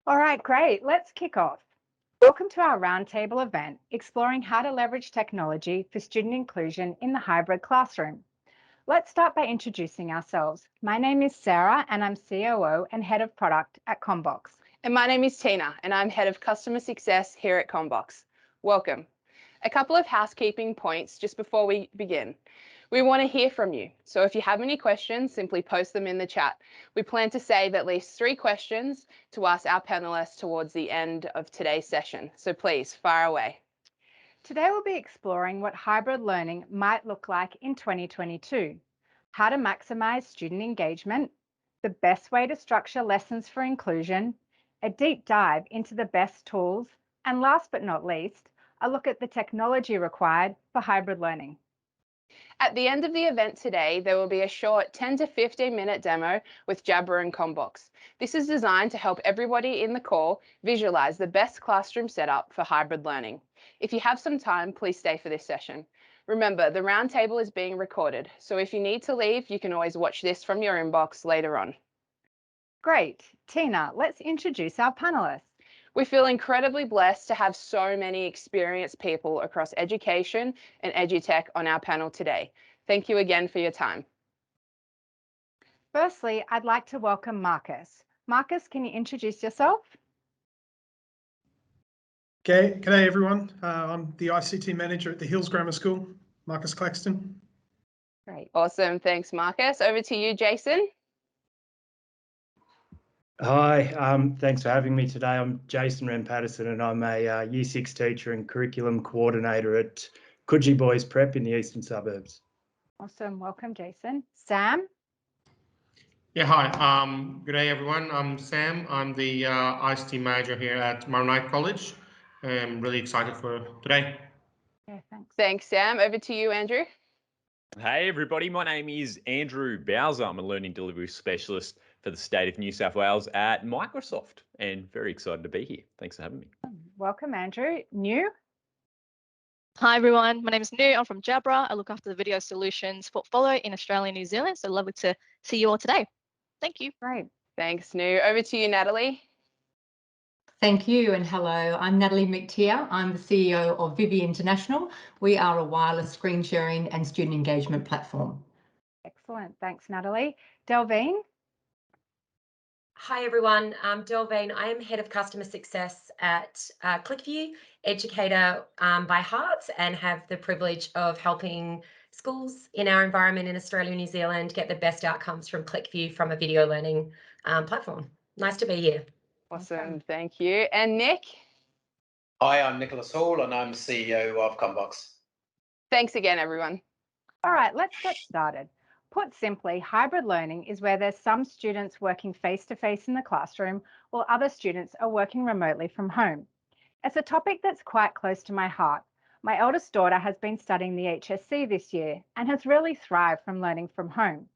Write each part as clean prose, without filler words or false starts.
All right, great. Let's kick off. Welcome to our Roundtable event, exploring how to leverage technology for student inclusion in the hybrid classroom. Let's start by introducing ourselves. My name is Sarah, and I'm COO and Head of Product at Combox. And my name is Tina, and I'm Head of Customer Success here at Combox. Welcome. A couple of housekeeping points just before we begin. We want to hear from you, so if you have any questions, simply post them in the chat. We plan to save at least 3 questions to ask our panelists towards the end of today's session, so please fire away. Today we'll be exploring what hybrid learning might look like in 2022, how to maximize student engagement, the best way to structure lessons for inclusion, a deep dive into the best tools, and last but not least, a look at the technology required for hybrid learning. At the end of the event today, there will be a short 10 to 15 minute demo with Jabra and Combox. This is designed to help everybody in the call visualize the best classroom setup for hybrid learning. If you have some time, please stay for this session. Remember, the roundtable is being recorded, so if you need to leave, you can always watch this from your inbox later on. Great. Tina, let's introduce our panelists. We feel incredibly blessed to have so many experienced people across education and edutech on our panel today. Thank you again for your time. Firstly, I'd like to welcome Marcus. Marcus, can you introduce yourself? Okay, g'day everyone. I'm the ICT manager at the Hills Grammar School, Marcus Claxton. Great. Awesome. Thanks, Marcus. Over to you, Jason. Hi, thanks for having me today. I'm Jason Wren Patterson and I'm a Year 6 teacher and curriculum coordinator at Coogee Boys Prep in the eastern suburbs. Awesome. Welcome, Jason. Sam? Yeah, hi. Good day, everyone. I'm Sam. I'm the ICT manager here at Maronite College. I'm really excited for today. Yeah, thanks. Thanks, Sam. Over to you, Andrew. Hey everybody, my name is Andrew Bowser. I'm a Learning Delivery Specialist for the state of New South Wales at Microsoft and very excited to be here. Thanks for having me. Welcome, Andrew. New? Hi everyone, my name is New. I'm from Jabra. I look after the video solutions portfolio in Australia and New Zealand. So lovely to see you all today. Thank you. Great. Thanks, New. Over to you, Natalie. Thank you and hello, I'm Natalie McTeer. I'm the CEO of Vivi International. We are a wireless screen sharing and student engagement platform. Excellent. Thanks, Natalie. Delvine? Hi everyone, I'm Delvine. I am Head of Customer Success at Clickview, educator by heart, and have the privilege of helping schools in our environment in Australia and New Zealand get the best outcomes from Clickview from a video learning platform. Nice to be here. Awesome. Thank you. And Nick? Hi, I'm Nicholas Hall and I'm CEO of Combox. Thanks again, everyone. All right, let's get started. Put simply, hybrid learning is where there's some students working face-to-face in the classroom while other students are working remotely from home. It's a topic that's quite close to my heart. My eldest daughter has been studying the HSC this year and has really thrived from learning from home.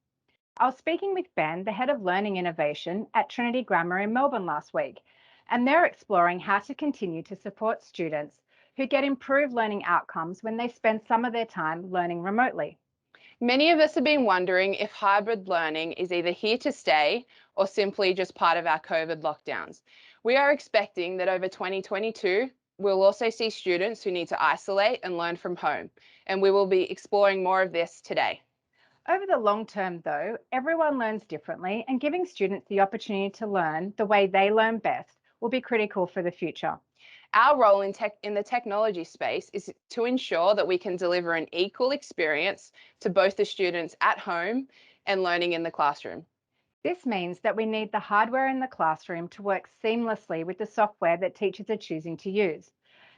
I was speaking with Ben, the Head of Learning Innovation at Trinity Grammar in Melbourne last week, and they're exploring how to continue to support students who get improved learning outcomes when they spend some of their time learning remotely. Many of us have been wondering if hybrid learning is either here to stay or simply just part of our COVID lockdowns. We are expecting that over 2022, we'll also see students who need to isolate and learn from home, and we will be exploring more of this today. Over the long term, though, everyone learns differently, and giving students the opportunity to learn the way they learn best will be critical for the future. Our role in the technology space is to ensure that we can deliver an equal experience to both the students at home and learning in the classroom. This means that we need the hardware in the classroom to work seamlessly with the software that teachers are choosing to use.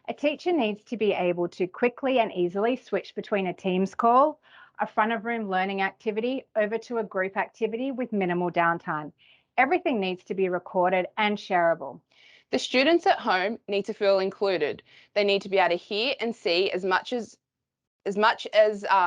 A teacher needs to be able to quickly and easily switch between a Teams call, a front of room learning activity, over to a group activity with minimal downtime. Everything needs to be recorded and shareable. The students at home need to feel included. They need to be able to hear and see as much as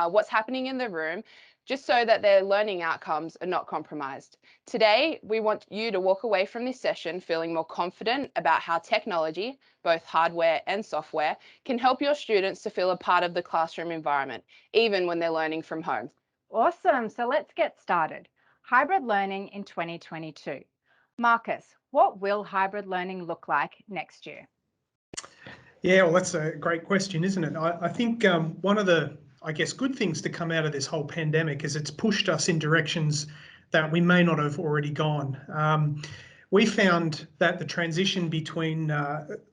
what's happening in the room, just so that their learning outcomes are not compromised. Today, we want you to walk away from this session feeling more confident about how technology, both hardware and software, can help your students to feel a part of the classroom environment, even when they're learning from home. Awesome. So let's get started. Hybrid learning in 2022. Marcus, what will hybrid learning look like next year? Yeah, well, that's a great question, isn't it? I think one of the, I guess, good things to come out of this whole pandemic is it's pushed us in directions that we may not have already gone. We found that the transition between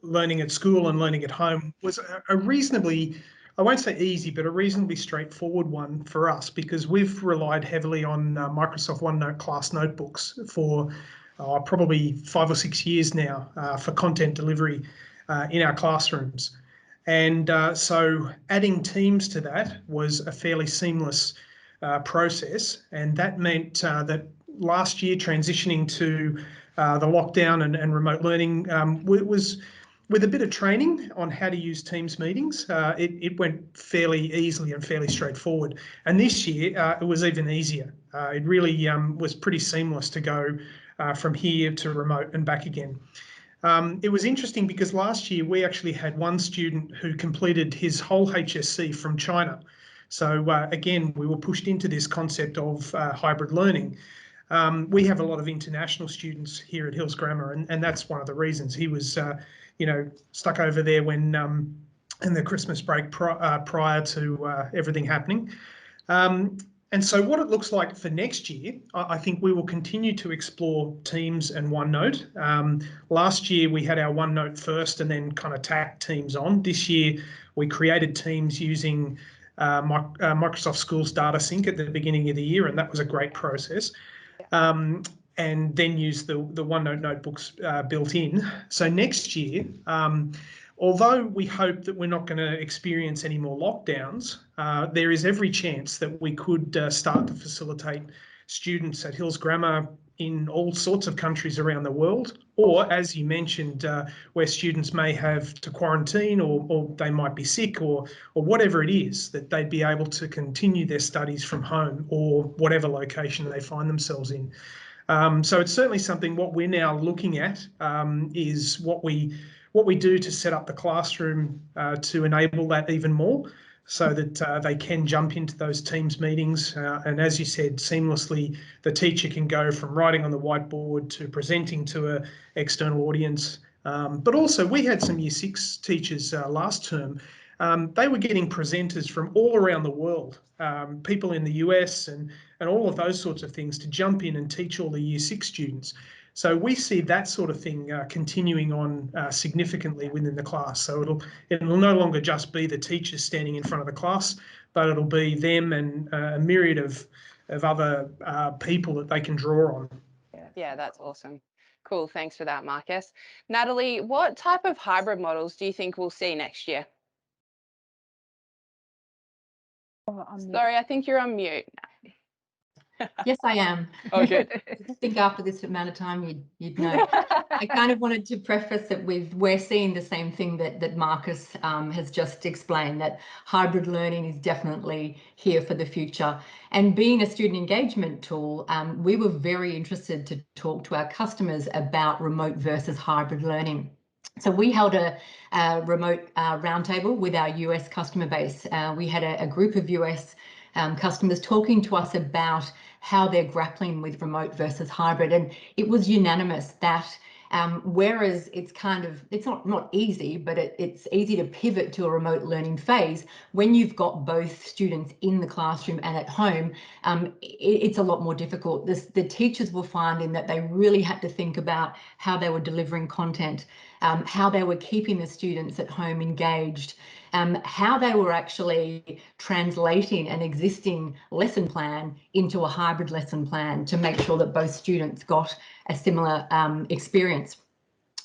learning at school and learning at home was a reasonably, I won't say easy, but a reasonably straightforward one for us, because we've relied heavily on Microsoft OneNote class notebooks for probably 5 or 6 years now for content delivery in our classrooms. And so adding Teams to that was a fairly seamless process. And that meant that last year transitioning to the lockdown and remote learning was, with a bit of training on how to use Teams meetings, it went fairly easily and fairly straightforward. And this year it was even easier. It really was pretty seamless to go from here to remote and back again. It was interesting because last year we actually had one student who completed his whole HSC from China. So again, we were pushed into this concept of hybrid learning. We have a lot of international students here at Hills Grammar, and that's one of the reasons. He was, stuck over there when in the Christmas break prior to everything happening. And so what it looks like for next year, I think we will continue to explore Teams and OneNote. Last year we had our OneNote first and then kind of tacked Teams on. This year we created Teams using Microsoft Schools Data Sync at the beginning of the year, and that was a great process. And then used the OneNote notebooks built in. So next year, although we hope that we're not going to experience any more lockdowns, there is every chance that we could start to facilitate students at Hills Grammar in all sorts of countries around the world, or as you mentioned, where students may have to quarantine or they might be sick or whatever it is, that they'd be able to continue their studies from home or whatever location they find themselves in. So it's certainly something. What we're now looking at is what we do to set up the classroom to enable that even more, so that they can jump into those Teams meetings. And as you said, seamlessly, the teacher can go from writing on the whiteboard to presenting to an external audience. But also we had some Year 6 teachers last term. They were getting presenters from all around the world, people in the US and all of those sorts of things, to jump in and teach all the Year 6 students. So we see that sort of thing continuing on significantly within the class. So it'll no longer just be the teachers standing in front of the class, but it'll be them and a myriad of other people that they can draw on. Yeah, that's awesome. Cool. Thanks for that, Marcus. Natalie, what type of hybrid models do you think we'll see next year? Sorry, I think you're on mute. Yes, I am. Oh, good. I think after this amount of time, you'd know. I kind of wanted to preface that we're seeing the same thing that Marcus has just explained, that hybrid learning is definitely here for the future. And being a student engagement tool, we were very interested to talk to our customers about remote versus hybrid learning. So we held a remote roundtable with our US customer base. We had a group of US customers talking to us about how they're grappling with remote versus hybrid, and it was unanimous that whereas it's not easy, but it's easy to pivot to a remote learning phase when you've got both students in the classroom and at home. It's a lot more difficult. The teachers were finding that they really had to think about how they were delivering content, how they were keeping the students at home engaged, how they were actually translating an existing lesson plan into a hybrid lesson plan to make sure that both students got a similar experience.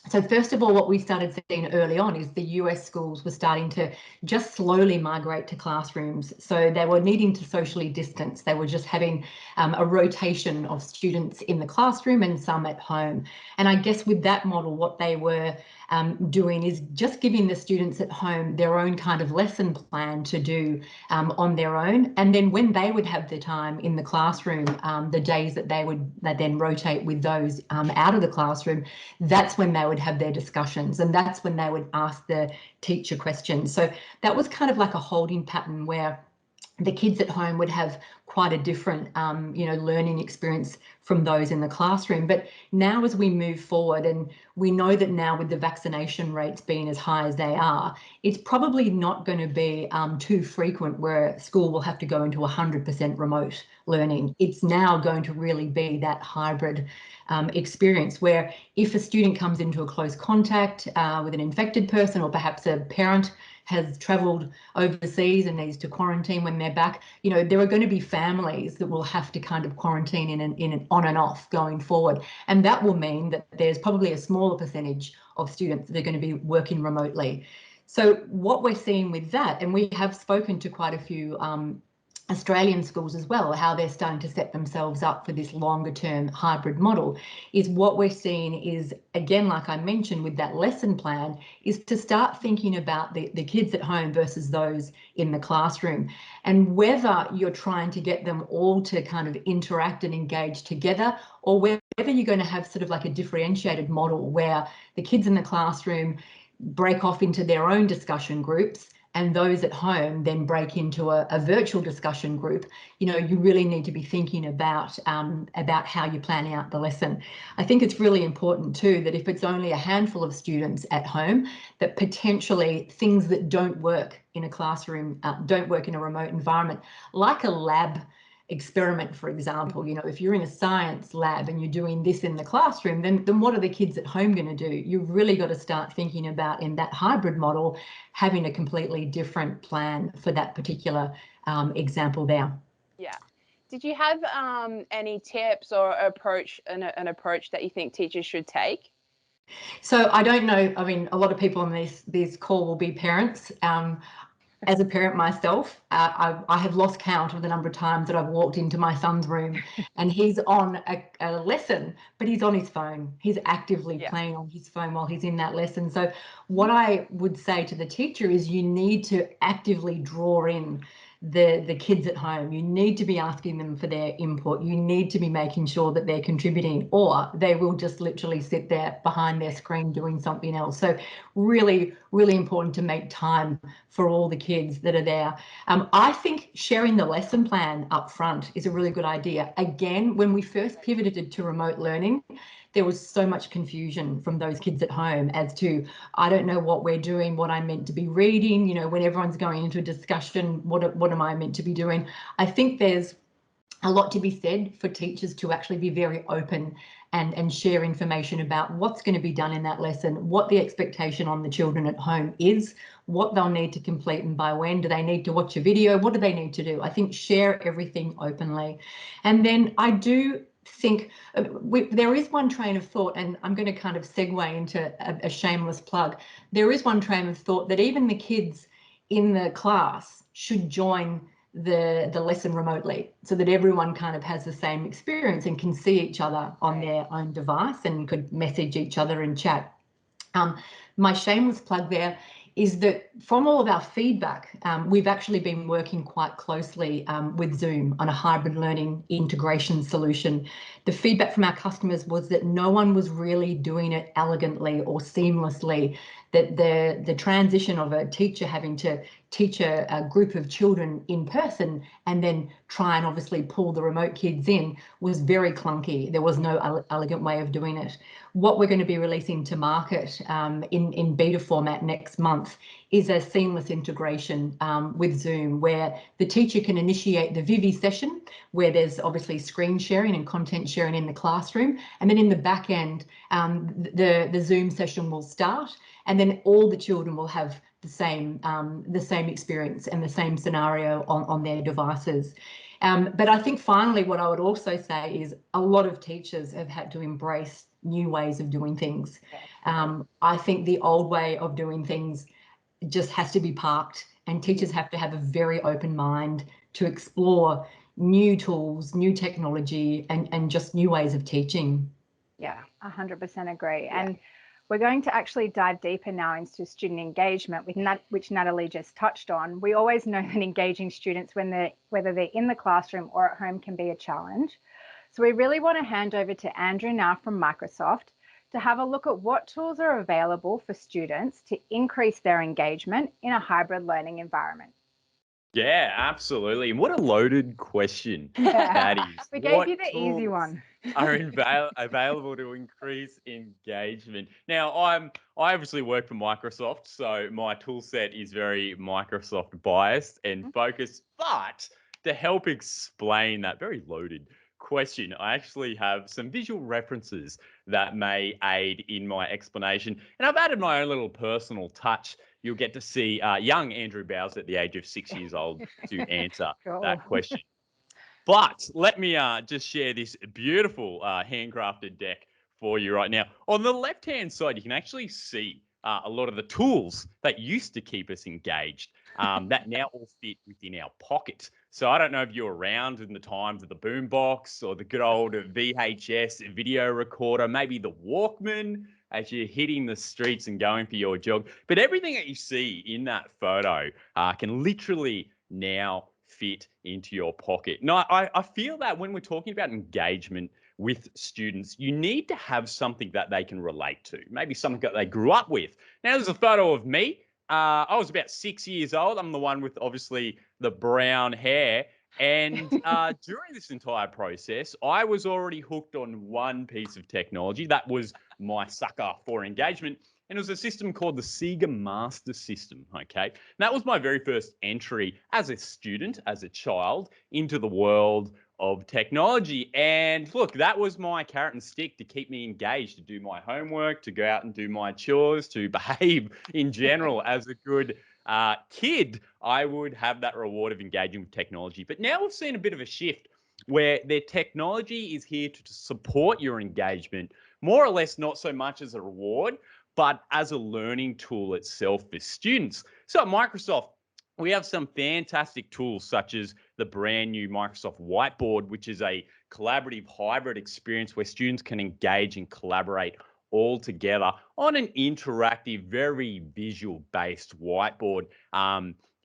So first of all, what we started seeing early on is the US schools were starting to just slowly migrate to classrooms. So they were needing to socially distance. They were just having a rotation of students in the classroom and some at home. And I guess with that model, what they were doing is just giving the students at home their own kind of lesson plan to do on their own. And then when they would have the time in the classroom, the days that they then rotate with those out of the classroom, that's when they would have their discussions, and that's when they would ask the teacher questions. So that was kind of like a holding pattern where the kids at home would have quite a different, learning experience from those in the classroom. But now as we move forward, and we know that now with the vaccination rates being as high as they are, it's probably not going to be too frequent where school will have to go into 100% remote learning. It's now going to really be that hybrid experience where if a student comes into a close contact with an infected person, or perhaps a parent has travelled overseas and needs to quarantine when they're back, there are going to be families that will have to kind of quarantine in an on and off going forward. And that will mean that there's probably a smaller percentage of students that are going to be working remotely. So what we're seeing with that, and we have spoken to quite a few Australian schools as well, how they're starting to set themselves up for this longer term hybrid model, is what we're seeing is, again, like I mentioned with that lesson plan, is to start thinking about the kids at home versus those in the classroom, and whether you're trying to get them all to kind of interact and engage together, or whether you're going to have sort of like a differentiated model where the kids in the classroom break off into their own discussion groups and those at home then break into a virtual discussion group. You really need to be thinking about how you're planning out the lesson. I think it's really important too that if it's only a handful of students at home, that potentially things that don't work in a classroom, don't work in a remote environment, like a lab experiment, for example. If you're in a science lab and you're doing this in the classroom, then what are the kids at home going to do? You've really got to start thinking about, in that hybrid model, having a completely different plan for that particular example there. Yeah. Did you have any tips or an approach that you think teachers should take? So I don't know. I mean, a lot of people on this call will be parents. As a parent myself, I have lost count of the number of times that I've walked into my son's room and he's on a lesson, but he's on his phone. He's actively playing on his phone while he's in that lesson. So what I would say to the teacher is you need to actively draw in the kids at home. You need to be asking them for their input. You need to be making sure that they're contributing, or they will just literally sit there behind their screen doing something else. So really, really important to make time for all the kids that are there. I think sharing the lesson plan up front is a really good idea. Again, when we first pivoted to remote learning, there was so much confusion from those kids at home as to, I don't know what we're doing, what I'm meant to be reading, when everyone's going into a discussion, what am I meant to be doing? I think there's a lot to be said for teachers to actually be very open and share information about what's going to be done in that lesson, what the expectation on the children at home is, what they'll need to complete and by when. Do they need to watch a video? What do they need to do? I think share everything openly. And then I do think there is one train of thought, and I'm going to kind of segue into a shameless plug. There is one train of thought that even the kids in the class should join the lesson remotely, so that everyone kind of has the same experience and can see each other on their own device and could message each other and chat. My shameless plug there is that from all of our feedback, we've actually been working quite closely with Zoom on a hybrid learning integration solution. The feedback from our customers was that no one was really doing it elegantly or seamlessly, that the transition of a teacher having to teach a group of children in person and then try and obviously pull the remote kids in was very clunky. There was no elegant way of doing it. What we're going to be releasing to market in beta format next month is a seamless integration with Zoom, where the teacher can initiate the Vivi session, where there's obviously screen sharing and content sharing in the classroom, and then in the back end, the Zoom session will start, and then all the children will have the same experience and the same scenario on their devices. But I think finally what I would also say is a lot of teachers have had to embrace new ways of doing things. I think the old way of doing things just has to be parked, and teachers have to have a very open mind to explore new tools, new technology, and just new ways of teaching. Yeah, 100% agree. Yeah. And we're going to actually dive deeper now into student engagement, which Natalie just touched on. We always know that engaging students, whether they're in the classroom or at home, can be a challenge. So we really want to hand over to Andrew now from Microsoft to have a look at what tools are available for students to increase their engagement in a hybrid learning environment. Yeah, absolutely. And what a loaded question Yeah. that is. We gave What you the easy tools one. are available to increase engagement? Now, I obviously work for Microsoft, so my tool set is very Microsoft biased and focused. But to help explain that very loaded question, I actually have some visual references that may aid in my explanation. And I've added my own little personal touch. You'll get to see young Andrew Bowser at the age of 6 years old to answer Cool. that question. But let me just share this beautiful handcrafted deck for you right now. On the left-hand side, you can actually see a lot of the tools that used to keep us engaged that now all fit within our pocket. So I don't know if you're around in the times of the boombox or the good old VHS video recorder, maybe the Walkman as you're hitting the streets and going for your jog. But everything that you see in that photo can literally now fit into your pocket. No, I feel that when we're talking about engagement with students, you need to have something that they can relate to, maybe something that they grew up with. Now, there's a photo of me. I was about 6 years old. I'm the one with obviously the brown hair. And during this entire process, I was already hooked on one piece of technology. That was my sucker for engagement. And it was a system called the Sega Master System. Okay. And that was my very first entry as a student, as a child, into the world of technology. And look, that was my carrot and stick to keep me engaged, to do my homework, to go out and do my chores, to behave in general as a good kid. I would have that reward of engaging with technology. But now we've seen a bit of a shift where their technology is here to support your engagement, more or less not so much as a reward, but as a learning tool itself for students. So at Microsoft, we have some fantastic tools such as the brand new Microsoft Whiteboard, which is a collaborative hybrid experience where students can engage and collaborate all together on an interactive, very visual based whiteboard.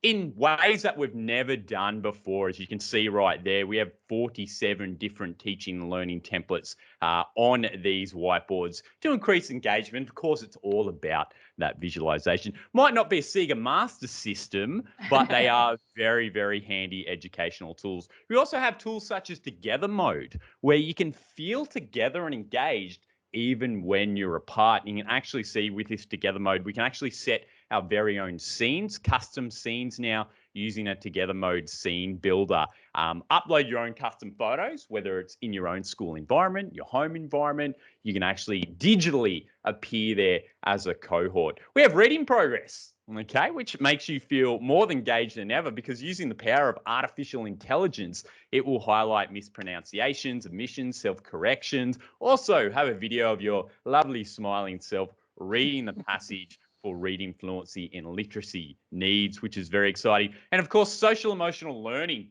In ways that we've never done before. As you can see right there, we have 47 different teaching and learning templates on these whiteboards to increase engagement. Of course, it's all about that visualization. Might not be a Sega Master System, but they are very, very handy educational tools. We also have tools such as Together Mode, where you can feel together and engaged even when you're apart. And you can actually see with this Together Mode, we can actually set our very own scenes, custom scenes now using a Together Mode scene builder. Upload your own custom photos, whether it's in your own school environment, your home environment. You can actually digitally appear there as a cohort. We have reading progress, okay, which makes you feel more engaged than ever because using the power of artificial intelligence, it will highlight mispronunciations, omissions, self-corrections. Also have a video of your lovely smiling self reading the passage for reading fluency and literacy needs, which is very exciting. And of course, social emotional learning,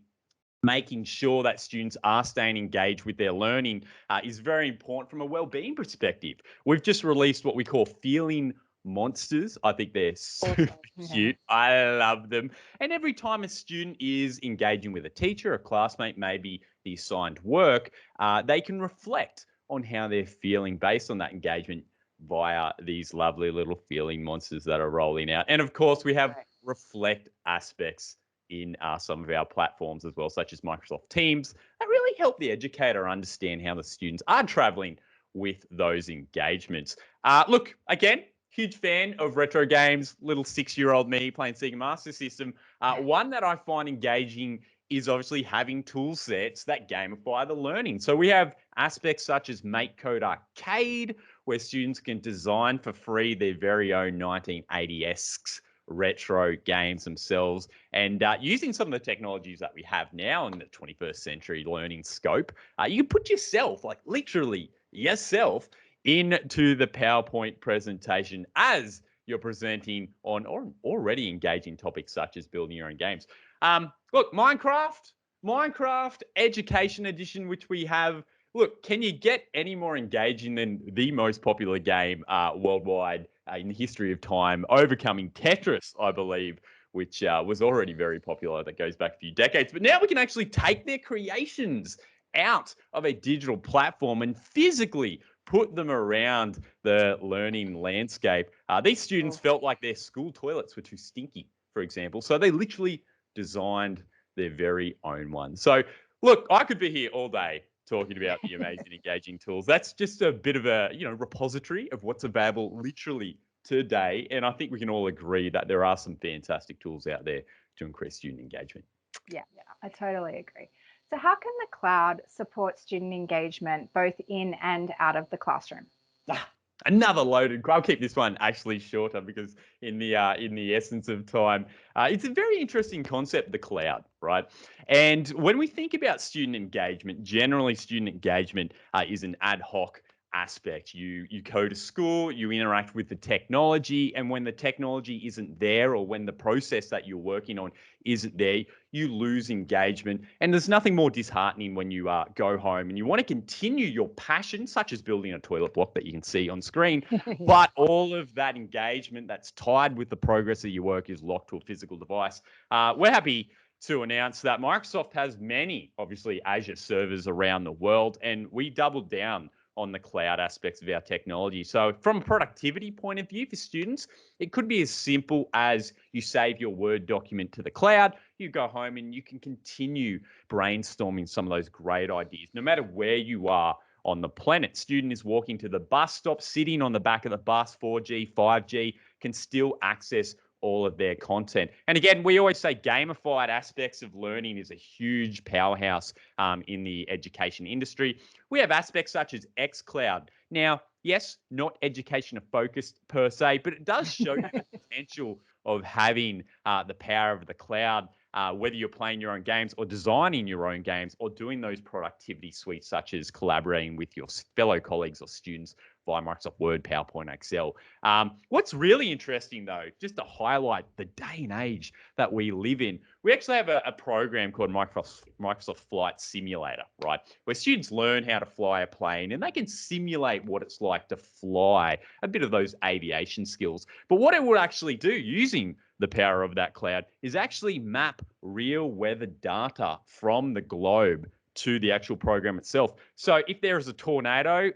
making sure that students are staying engaged with their learning is very important from a well-being perspective. We've just released what we call feeling monsters. I think they're super cute. I love them. And every time a student is engaging with a teacher, a classmate, maybe the assigned work, they can reflect on how they're feeling based on that engagement via these lovely little feeling monsters that are rolling out. And of course, we have reflect aspects in some of our platforms as well, such as Microsoft Teams, that really help the educator understand how the students are traveling with those engagements. Look, again, huge fan of retro games, little 6-year-old me playing Sega Master System. One that I find engaging is obviously having tool sets that gamify the learning. So we have aspects such as Make Code Arcade, where students can design for free their very own 1980s retro games themselves. And using some of the technologies that we have now in the 21st century learning scope, you can put yourself, like literally yourself, into the PowerPoint presentation as you're presenting on or already engaging topics such as building your own games. Look, Minecraft Education Edition, which we have. Look, can you get any more engaging than the most popular game worldwide in the history of time, overcoming Tetris, I believe, which was already very popular. That goes back a few decades. But now we can actually take their creations out of a digital platform and physically put them around the learning landscape. These students felt like their school toilets were too stinky, for example. So they literally designed their very own one. So look, I could be here all day talking about the amazing engaging tools. That's just a bit of a, repository of what's available literally today. And I think we can all agree that there are some fantastic tools out there to increase student engagement. Yeah, I totally agree. So how can the cloud support student engagement both in and out of the classroom? Another loaded. I'll keep this one actually shorter because in the essence of time, it's a very interesting concept, the cloud, right? And when we think about student engagement, generally student engagement is an ad hoc aspect. You go to school, you interact with the technology, and when the technology isn't there, or when the process that you're working on isn't there, you lose engagement. And there's nothing more disheartening when you go home and you want to continue your passion, such as building a toilet block that you can see on screen, but all of that engagement that's tied with the progress of your work is locked to a physical device. We're happy to announce that Microsoft has many, obviously, Azure servers around the world, and we doubled down on the cloud aspects of our technology. So from a productivity point of view for students, it could be as simple as you save your Word document to the cloud, you go home and you can continue brainstorming some of those great ideas, no matter where you are on the planet. Student is walking to the bus stop, sitting on the back of the bus, 4G, 5G, can still access all of their content. And again, we always say gamified aspects of learning is a huge powerhouse in the education industry. We have aspects such as xCloud. Now, yes, not education focused per se, but it does show you the potential of having the power of the cloud, whether you're playing your own games or designing your own games or doing those productivity suites such as collaborating with your fellow colleagues or students via Microsoft Word, PowerPoint, Excel. What's really interesting, though, just to highlight the day and age that we live in, we actually have a program called Microsoft Flight Simulator, right, where students learn how to fly a plane and they can simulate what it's like to fly, a bit of those aviation skills. But what it would actually do using the power of that cloud is actually map real weather data from the globe to the actual program itself. So if there is a tornado,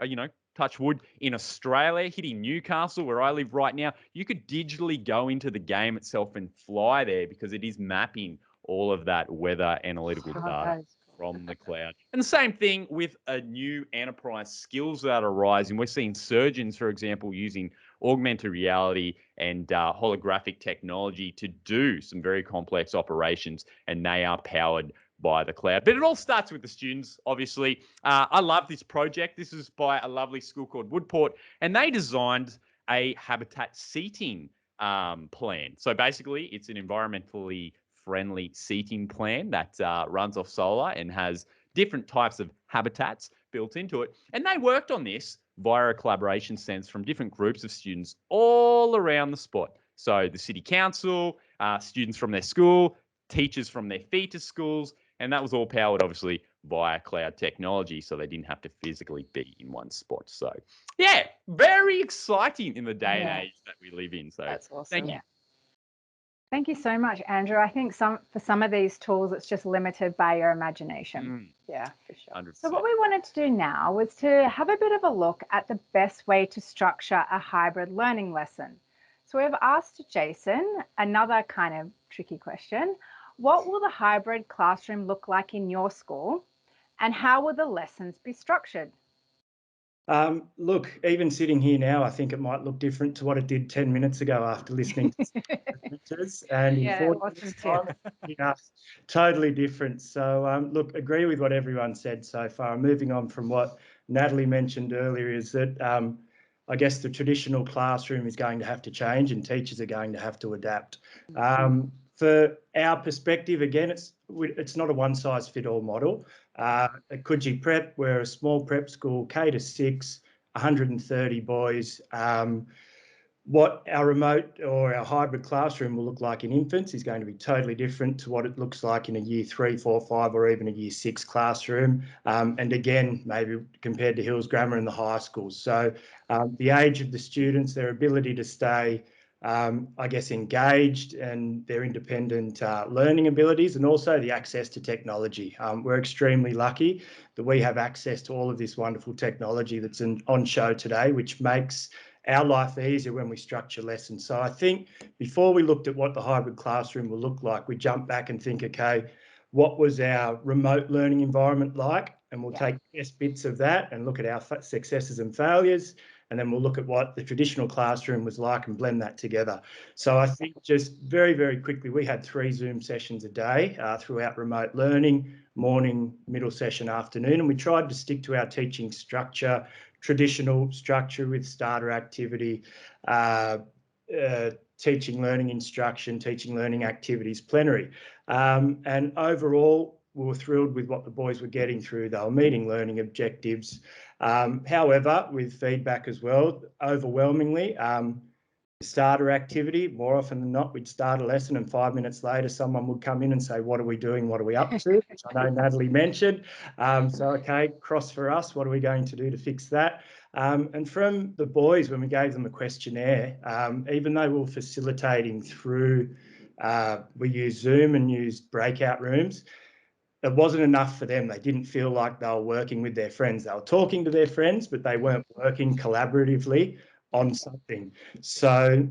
touch wood, in Australia, hitting Newcastle, where I live right now, you could digitally go into the game itself and fly there because it is mapping all of that weather analytical data from the cloud. And the same thing with a new enterprise skills that are rising. We're seeing surgeons, for example, using augmented reality and holographic technology to do some very complex operations, and they are powered by the cloud. But it all starts with the students, obviously. I love this project. This is by a lovely school called Woodport, and they designed a habitat seating plan. So basically, it's an environmentally friendly seating plan that runs off solar and has different types of habitats built into it. And they worked on this via a collaboration sense from different groups of students all around the spot. So the city council, students from their school, teachers from their feeder schools, and that was all powered, obviously, via cloud technology, so they didn't have to physically be in one spot. So, yeah, very exciting in the day and age that we live in. So, that's awesome. Thank you. Thank you so much, Andrew. I think for some of these tools, it's just limited by your imagination. Yeah, for sure. 100%. So what we wanted to do now was to have a bit of a look at the best way to structure a hybrid learning lesson. So we've asked Jason another kind of tricky question. What will the hybrid classroom look like in your school, and how will the lessons be structured? Look, even sitting here now, I think it might look different to what it did 10 minutes ago after listening to lectures. And in 40 minutes time, totally different. So, look, agree with what everyone said so far. Moving on from what Natalie mentioned earlier is that I guess the traditional classroom is going to have to change and teachers are going to have to adapt. For our perspective, again, it's not a one-size-fit-all model. At Coogee Prep, we're a small prep school, K to 6, 130 boys. What our remote or our hybrid classroom will look like in infants is going to be totally different to what it looks like in a year 3, 4, 5, or even a year 6 classroom. And again, maybe compared to Hills Grammar in the high schools. So the age of the students, their ability to stay I guess, engaged and their independent learning abilities, and also the access to technology. We're extremely lucky that we have access to all of this wonderful technology that's on show today, which makes our life easier when we structure lessons. So I think before we looked at what the hybrid classroom will look like, we jump back and think, okay, what was our remote learning environment like? And we'll take the best bits of that and look at our successes and failures. And then we'll look at what the traditional classroom was like and blend that together. So I think just very, very quickly, we had 3 Zoom sessions a day throughout remote learning, morning, middle session, afternoon. And we tried to stick to our teaching structure, traditional structure with starter activity, teaching learning instruction, teaching learning activities, plenary. And overall, we were thrilled with what the boys were getting through. They were meeting learning objectives. However, with feedback as well, overwhelmingly, starter activity, more often than not, we'd start a lesson and 5 minutes later, someone would come in and say, what are we doing? What are we up to? Which I know Natalie mentioned. So, okay, cross for us. What are we going to do to fix that? And from the boys, when we gave them a questionnaire, even though we were facilitating through, we used Zoom and used breakout rooms, it wasn't enough for them. They didn't feel like they were working with their friends. They were talking to their friends, but they weren't working collaboratively on something. So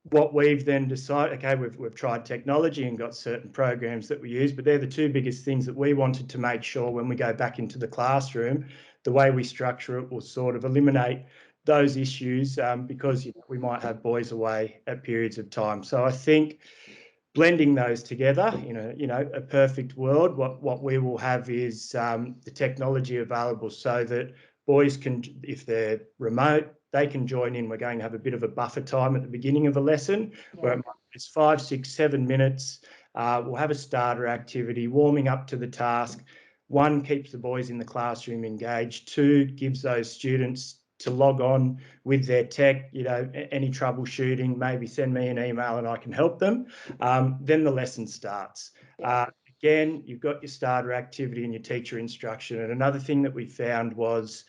what we've then decided, okay, we've tried technology and got certain programs that we use, but they're the 2 biggest things that we wanted to make sure when we go back into the classroom, the way we structure it will sort of eliminate those issues because we might have boys away at periods of time. So I think blending those together, a perfect world, what we will have is the technology available so that boys can, if they're remote, they can join in. We're going to have a bit of a buffer time at the beginning of a lesson where it's 5, 6, 7 minutes. We'll have a starter activity, warming up to the task. 1, keeps the boys in the classroom engaged. 2, gives those students to log on with their tech, any troubleshooting, maybe send me an email and I can help them. Then the lesson starts. Again, you've got your starter activity and your teacher instruction. And another thing that we found was,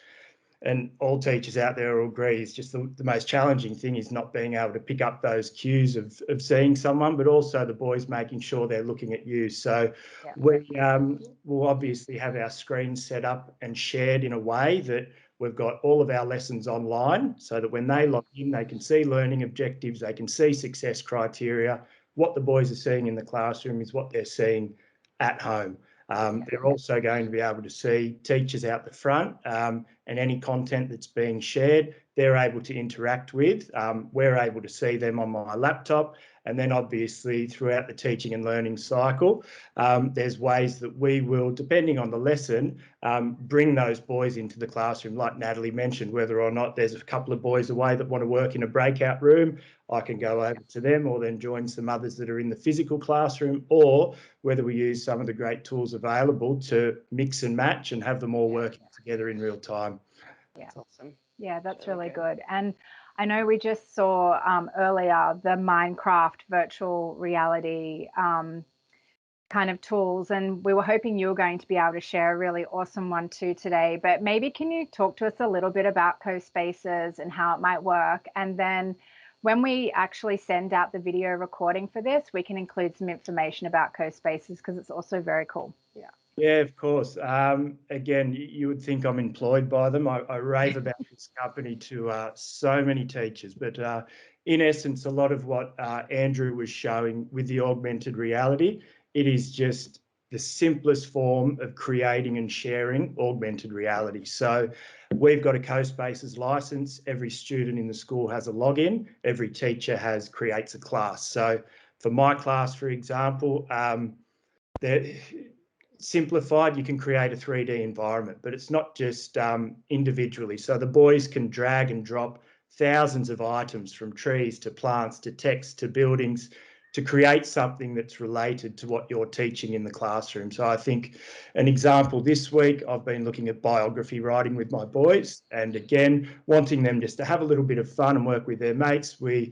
and all teachers out there will agree, is just the most challenging thing is not being able to pick up those cues of seeing someone, but also the boys making sure they're looking at you. So we will obviously have our screens set up and shared in a way that we've got all of our lessons online so that when they log in, they can see learning objectives, they can see success criteria. What the boys are seeing in the classroom is what they're seeing at home. They're also going to be able to see teachers out the front and any content that's being shared, they're able to interact with. We're able to see them on my laptop. And then obviously throughout the teaching and learning cycle, there's ways that we will, depending on the lesson, bring those boys into the classroom. Like Natalie mentioned, whether or not there's a couple of boys away that want to work in a breakout room, I can go over to them or then join some others that are in the physical classroom, or whether we use some of the great tools available to mix and match and have them all working together in real time. That's awesome. Yeah, that's really good. And I know we just saw earlier the Minecraft virtual reality kind of tools, and we were hoping you were going to be able to share a really awesome one too today. But maybe can you talk to us a little bit about CoSpaces and how it might work? And then when we actually send out the video recording for this, we can include some information about CoSpaces because it's also very cool. Yeah, of course. Again, you would think I'm employed by them. I rave about this company to so many teachers, but in essence, a lot of what Andrew was showing with the augmented reality, it is just the simplest form of creating and sharing augmented reality. So we've got a CoSpaces license. Every student in the school has a login. Every teacher creates a class. So for my class, for example, simplified, you can create a 3D environment, but it's not just individually. So the boys can drag and drop thousands of items from trees to plants to text to buildings to create something that's related to what you're teaching in the classroom. So I think an example this week, I've been looking at biography writing with my boys, and again, wanting them just to have a little bit of fun and work with their mates. We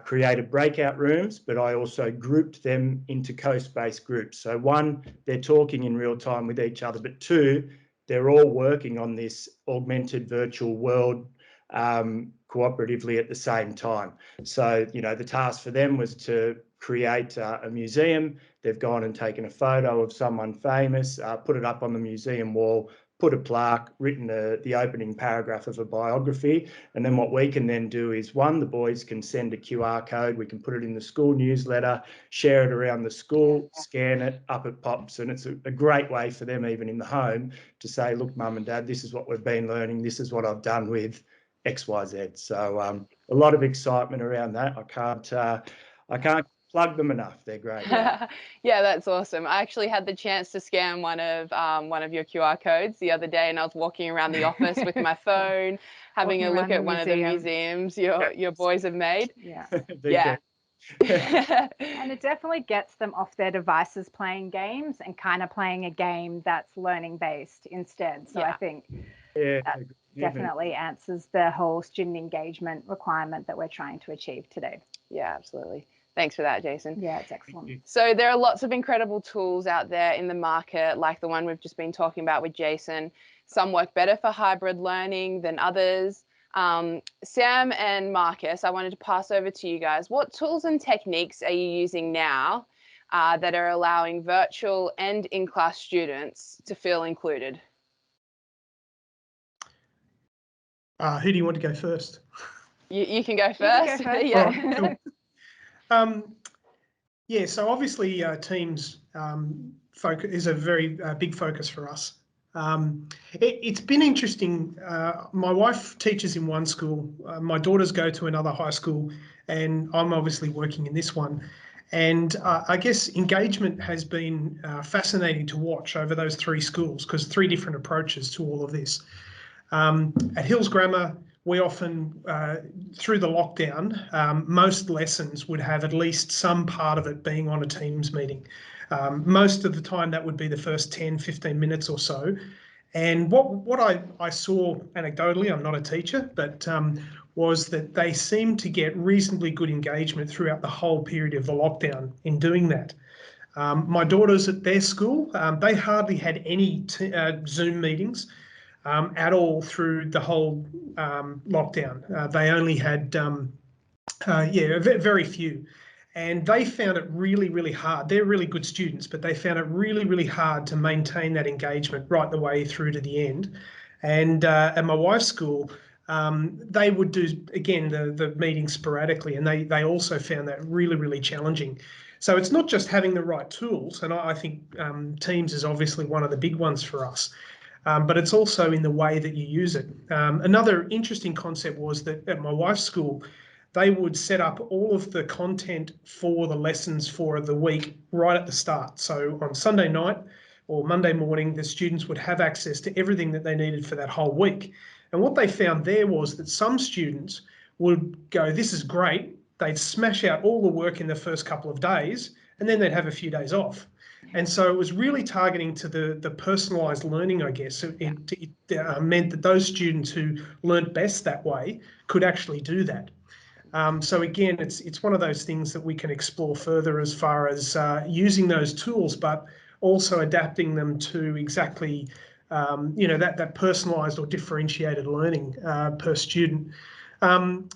created breakout rooms, but I also grouped them into CoSpace groups. So 1, they're talking in real time with each other, but 2, they're all working on this augmented virtual world cooperatively at the same time. So, the task for them was to create a museum. They've gone and taken a photo of someone famous, put it up on the museum wall, put a plaque, written the opening paragraph of a biography. And then what we can then do is, one, the boys can send a QR code. We can put it in the school newsletter, share it around the school, scan it, up it pops. And it's a great way for them, even in the home, to say, look, mum and dad, this is what we've been learning. This is what I've done with XYZ. So a lot of excitement around that. I can't plug them enough. They're great. Yeah, that's awesome. I actually had the chance to scan one of your QR codes the other day, and I was walking around the office with my phone, having a look at one of the museums your boys have made. Yeah. And it definitely gets them off their devices playing games and kind of playing a game that's learning based instead. So I think that definitely answers the whole student engagement requirement that we're trying to achieve today. Yeah, absolutely. Thanks for that, Jason. Yeah, it's excellent. So there are lots of incredible tools out there in the market, like the one we've just been talking about with Jason. Some work better for hybrid learning than others. Sam and Marcus, I wanted to pass over to you guys. What tools and techniques are you using now that are allowing virtual and in-class students to feel included? Who do you want to go first? You can go first. Yeah. Right, cool. So obviously Teams focus is a very big focus for us. It's been interesting. My wife teaches in one school. My daughters go to another high school, and I'm obviously working in this one. And I guess engagement has been fascinating to watch over those three schools, because three different approaches to all of this. At Hills Grammar, we often, through the lockdown, most lessons would have at least some part of it being on a Teams meeting. Most of the time that would be the first 10, 15 minutes or so. And what I saw anecdotally, I'm not a teacher, but was that they seemed to get reasonably good engagement throughout the whole period of the lockdown in doing that. My daughters at their school, they hardly had any Zoom meetings at all through the whole lockdown. They only had, very few. And they found it really, really hard. They're really good students, but they found it really, really hard to maintain that engagement right the way through to the end. And at my wife's school, they would do, again, the meetings sporadically, and they also found that really, really challenging. So it's not just having the right tools, and I think Teams is obviously one of the big ones for us. But it's also in the way that you use it. Another interesting concept was that at my wife's school, they would set up all of the content for the lessons for the week right at the start. So on Sunday night or Monday morning, the students would have access to everything that they needed for that whole week. And what they found there was that some students would go, this is great. They'd smash out all the work in the first couple of days, and then they'd have a few days off. And so it was really targeting to the personalised learning, I guess. It meant that those students who learnt best that way could actually do that. So again, it's one of those things that we can explore further as far as using those tools, but also adapting them to exactly, that personalised or differentiated learning per student.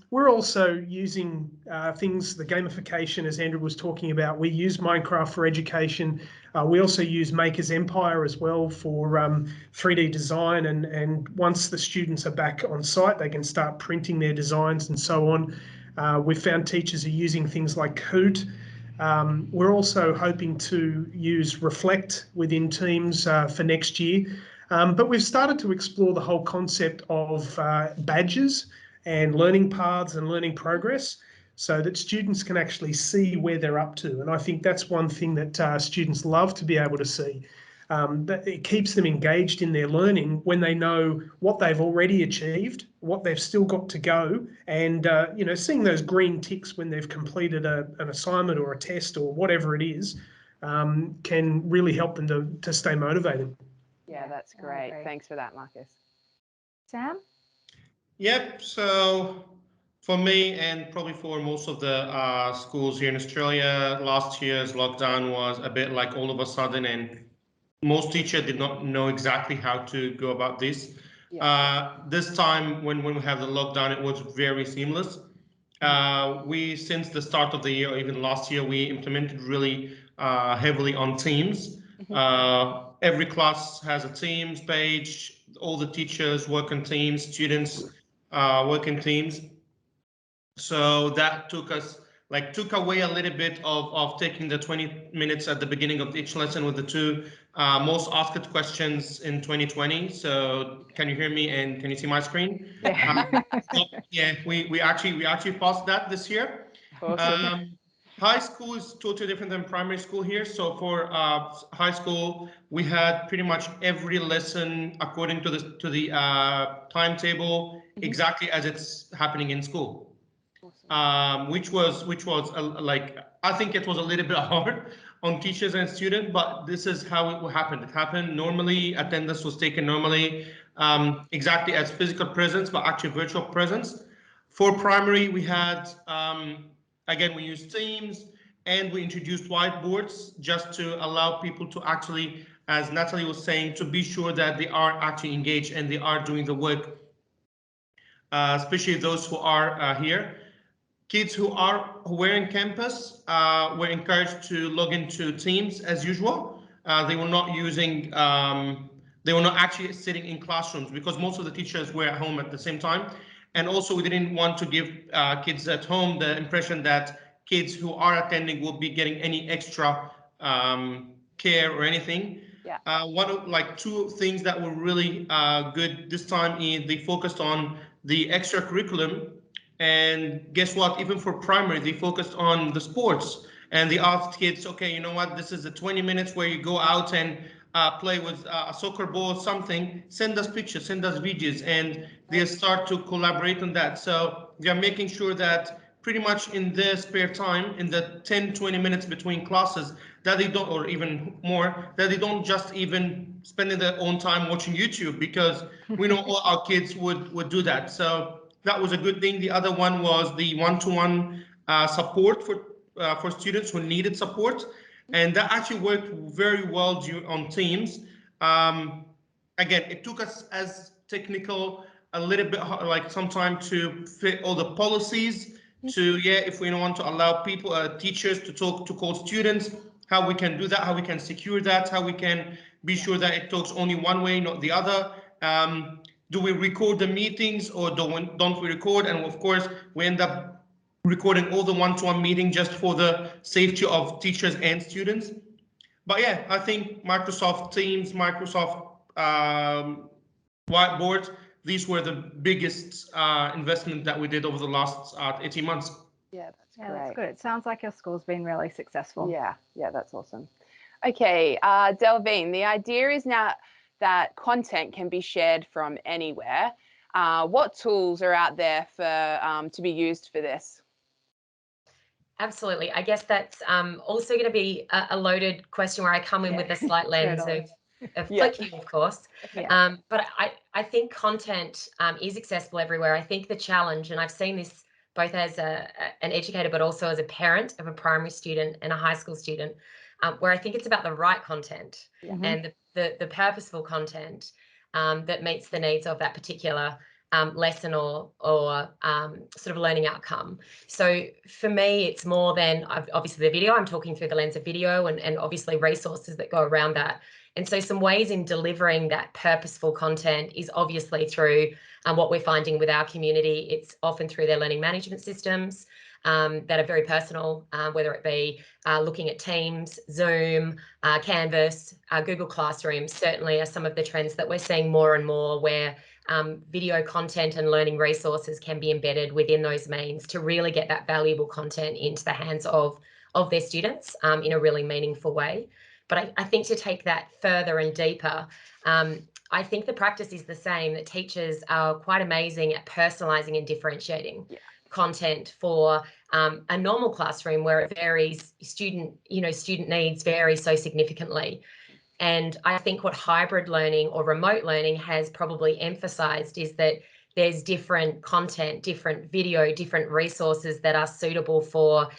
We're also using things, the gamification, as Andrew was talking about. We use Minecraft for education. We also use Maker's Empire as well for 3D design. And once the students are back on site, they can start printing their designs and so on. We've found teachers are using things like Kahoot. We're also hoping to use Reflect within Teams for next year. But we've started to explore the whole concept of badges and learning paths and learning progress, so that students can actually see where they're up to. And I think that's one thing that students love to be able to see. That it keeps them engaged in their learning when they know what they've already achieved, what they've still got to go, and seeing those green ticks when they've completed an assignment or a test or whatever it is, can really help them to stay motivated. Yeah, that's great. Thanks for that, Marcus. Sam? Yep. So for me, and probably for most of the schools here in Australia, last year's lockdown was a bit like all of a sudden, and most teachers did not know exactly how to go about this. Yeah. This time, when we have the lockdown, it was very seamless. Since the start of the year, or even last year, we implemented really heavily on Teams. every class has a Teams page. All the teachers work in teams, students work in teams. So that took away a little bit of taking the 20 minutes at the beginning of each lesson with the two most asked questions in 2020. So can you hear me and can you see my screen? Yeah. Yeah, we actually passed that this year. Awesome. High school is totally different than primary school here. So for high school, we had pretty much every lesson according to the timetable, exactly as it's happening in school. Which was like, I think it was a little bit hard on teachers and students, but this is how it happened. It happened normally. Attendance was taken normally, exactly as physical presence, but actually virtual presence. For primary, we had again, we used Teams and we introduced whiteboards just to allow people to actually, as Natalie was saying, to be sure that they are actually engaged and they are doing the work, especially those who are here. Kids who were in campus were encouraged to log into Teams as usual. They were not using, they were not actually sitting in classrooms because most of the teachers were at home at the same time. And also we didn't want to give kids at home the impression that kids who are attending will be getting any extra care or anything. Yeah. Two things that were really good this time is they focused on the extra curriculum. And guess what? Even for primary, they focused on the sports and they asked kids, okay, you know what? This is the 20 minutes where you go out and play with a soccer ball or something. Send us pictures, send us videos, and they start to collaborate on that. So they're making sure that pretty much in their spare time, in the 10, 20 minutes between classes, that they don't, or even more, that they don't just even spending their own time watching YouTube, because we know all our kids would do that. So that was a good thing. The other one was the one-to-one support for students who needed support, and that actually worked very well on Teams. Again, it took us as technical a little bit like some time to fit all the policies to, if we don't want to allow people, teachers to call students, how we can do that, how we can secure that, how we can be sure that it talks only one way, not the other. Do we record the meetings or don't we record? And of course, we end up recording all the one-to-one meeting just for the safety of teachers and students. But yeah, I think Microsoft Teams, Microsoft Whiteboard, these were the biggest investment that we did over the last 18 months. Yeah, that's Yeah, great. that's good. It sounds like your school's been really successful. Yeah, that's awesome. Okay, Delvine, the idea is now that content can be shared from anywhere. What tools are out there for to be used for this? Absolutely. I guess that's also going to be a loaded question where I come in with a slight lens of Clickview, of course. Yeah. But I think content is accessible everywhere. I think the challenge, and I've seen this both as an educator, but also as a parent of a primary student and a high school student, where I think it's about the right content and the purposeful content that meets the needs of that particular lesson or sort of learning outcome. So for me, it's more than obviously the video. I'm talking through the lens of video and obviously resources that go around that. And so some ways in delivering that purposeful content is obviously through what we're finding with our community. It's often through their learning management systems that are very personal, whether it be looking at Teams, Zoom, Canvas, Google Classroom, certainly are some of the trends that we're seeing more and more, where video content and learning resources can be embedded within those means to really get that valuable content into the hands of their students in a really meaningful way. But I think to take that further and deeper, I think the practice is the same, that teachers are quite amazing at personalising and differentiating content for a normal classroom where it varies, student needs vary so significantly. And I think what hybrid learning or remote learning has probably emphasised is that there's different content, different video, different resources that are suitable for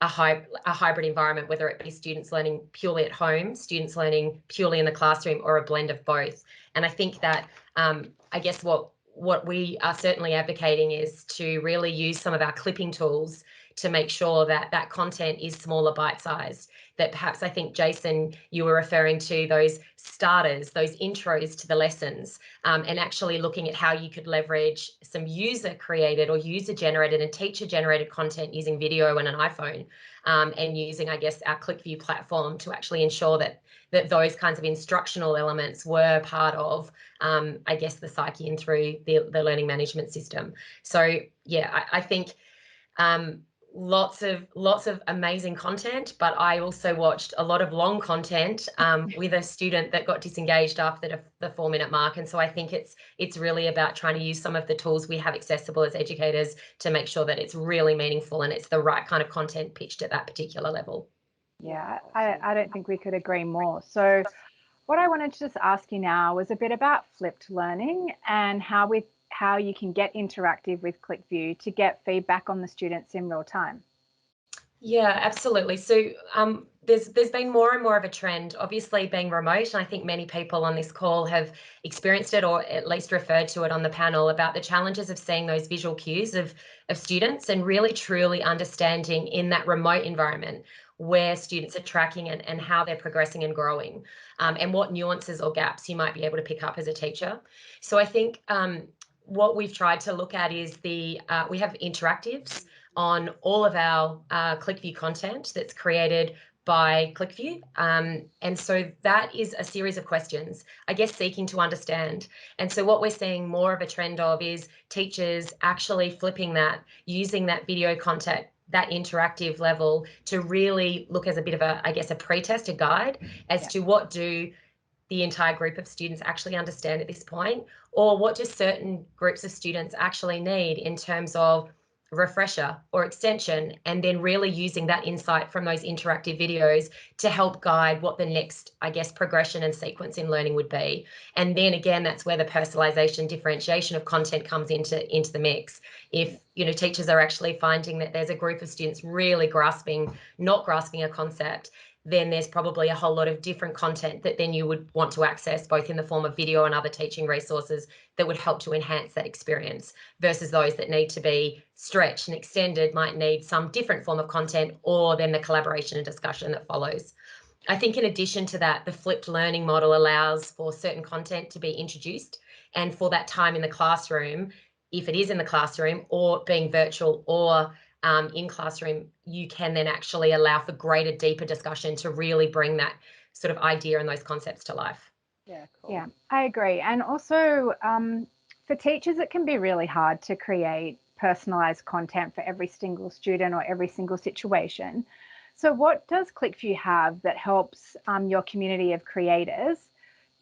a hybrid environment, whether it be students learning purely at home, students learning purely in the classroom, or a blend of both. And I think that, I guess what we are certainly advocating is to really use some of our clipping tools to make sure that that content is smaller bite-sized. That perhaps, I think, Jason, you were referring to those starters, those intros to the lessons, and actually looking at how you could leverage some user-created or user-generated and teacher-generated content using video and an iPhone, and using, I guess, our Clickview platform to actually ensure that those kinds of instructional elements were part of, I guess, the psyche and through the learning management system. So yeah, I think lots of amazing content, but I also watched a lot of long content with a student that got disengaged after the 4-minute mark. And so I think it's really about trying to use some of the tools we have accessible as educators to make sure that it's really meaningful and it's the right kind of content pitched at that particular level. Yeah, I don't think we could agree more. So what I wanted to just ask you now was a bit about flipped learning and how you can get interactive with Clickview to get feedback on the students in real time. Yeah, absolutely. So there's been more and more of a trend, obviously being remote, and I think many people on this call have experienced it or at least referred to it on the panel about the challenges of seeing those visual cues of students and really truly understanding in that remote environment where students are tracking and how they're progressing and growing, and what nuances or gaps you might be able to pick up as a teacher. So I think what we've tried to look at is we have interactives on all of our Clickview content that's created by Clickview. And so that is a series of questions, I guess, seeking to understand. And so what we're seeing more of a trend of is teachers actually flipping that, using that video content, that interactive level to really look as a bit of a, I guess, a pretest, a guide as to what do the entire group of students actually understand at this point, or what do certain groups of students actually need in terms of refresher or extension, and then really using that insight from those interactive videos to help guide what the next, I guess, progression and sequence in learning would be. And then again, that's where the personalization, differentiation of content comes into the mix. If, you know, teachers are actually finding that there's a group of students really not grasping a concept, then there's probably a whole lot of different content that then you would want to access, both in the form of video and other teaching resources that would help to enhance that experience, versus those that need to be stretched and extended might need some different form of content, or then the collaboration and discussion that follows. I think in addition to that, the flipped learning model allows for certain content to be introduced, and for that time in the classroom, if it is in the classroom or being virtual or in classroom, you can then actually allow for greater, deeper discussion to really bring that sort of idea and those concepts to life. Yeah, cool. Yeah, I agree. And also for teachers, it can be really hard to create personalized content for every single student or every single situation. So what does Clickview have that helps your community of creators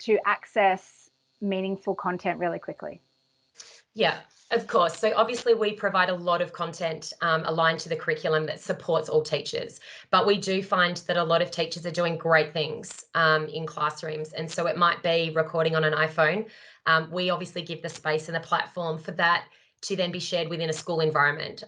to access meaningful content really quickly? Yeah, of course. So obviously we provide a lot of content aligned to the curriculum that supports all teachers, but we do find that a lot of teachers are doing great things in classrooms. And so it might be recording on an iPhone. We obviously give the space and the platform for that to then be shared within a school environment.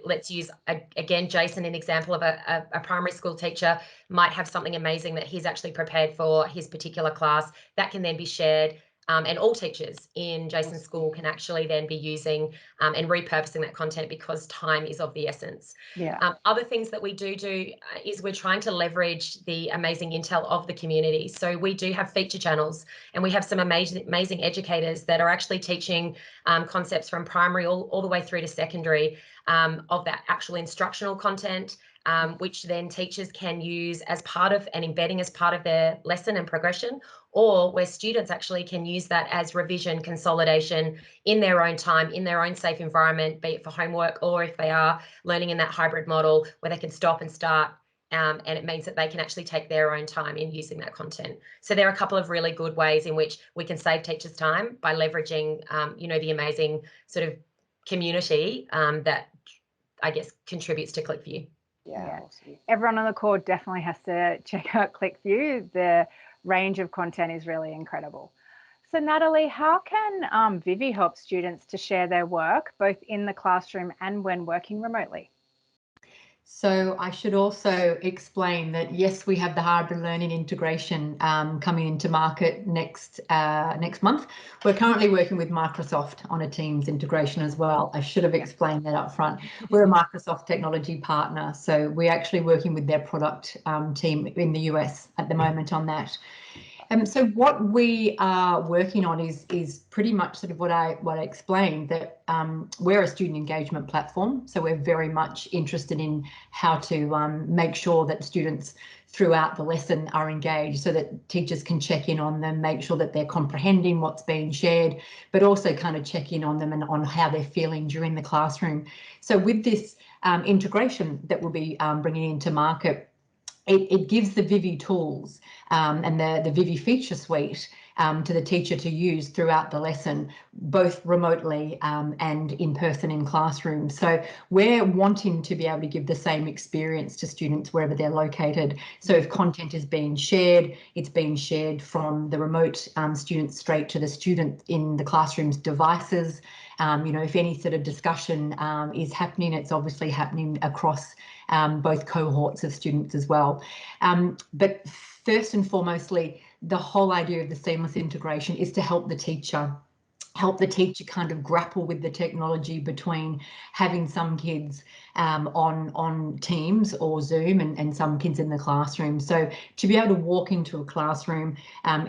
Let's use, again, Jason, an example of a primary school teacher might have something amazing that he's actually prepared for his particular class that can then be shared. And all teachers in Jason's school can actually then be using and repurposing that content, because time is of the essence. Yeah. Other things that we do is we're trying to leverage the amazing intel of the community. So we do have feature channels, and we have some amazing educators that are actually teaching concepts from primary all the way through to secondary of that actual instructional content, which then teachers can use as part of and embedding as part of their lesson and progression, or where students actually can use that as revision, consolidation in their own time, in their own safe environment, be it for homework or if they are learning in that hybrid model where they can stop and start. And it means that they can actually take their own time in using that content. So there are a couple of really good ways in which we can save teachers time by leveraging, the amazing sort of community that I guess contributes to Clickview. Yeah. Everyone on the call definitely has to check out Clickview. The range of content is really incredible. So Natalie, how can Vivi help students to share their work both in the classroom and when working remotely? So I should also explain that, yes, we have the hybrid learning integration coming into market next month. We're currently working with Microsoft on a Teams integration as well. I should have explained that up front. We're a Microsoft technology partner, so we're actually working with their product team in the US at the moment on that. So what we are working on is pretty much sort of what I explained, that we're a student engagement platform. So we're very much interested in how to make sure that students throughout the lesson are engaged, so that teachers can check in on them, make sure that they're comprehending what's being shared, but also kind of check in on them and on how they're feeling during the classroom. So with this integration that we'll be bringing into market, it gives the Vivi tools and the Vivi feature suite to the teacher to use throughout the lesson, both remotely and in person in classrooms. So we're wanting to be able to give the same experience to students wherever they're located. So if content is being shared, it's being shared from the remote students straight to the student in the classroom's devices. You know, if any sort of discussion is happening, it's obviously happening across both cohorts of students as well. But first and foremostly, the whole idea of the seamless integration is to help the teacher kind of grapple with the technology between having some kids on Teams or Zoom and some kids in the classroom. So to be able to walk into a classroom,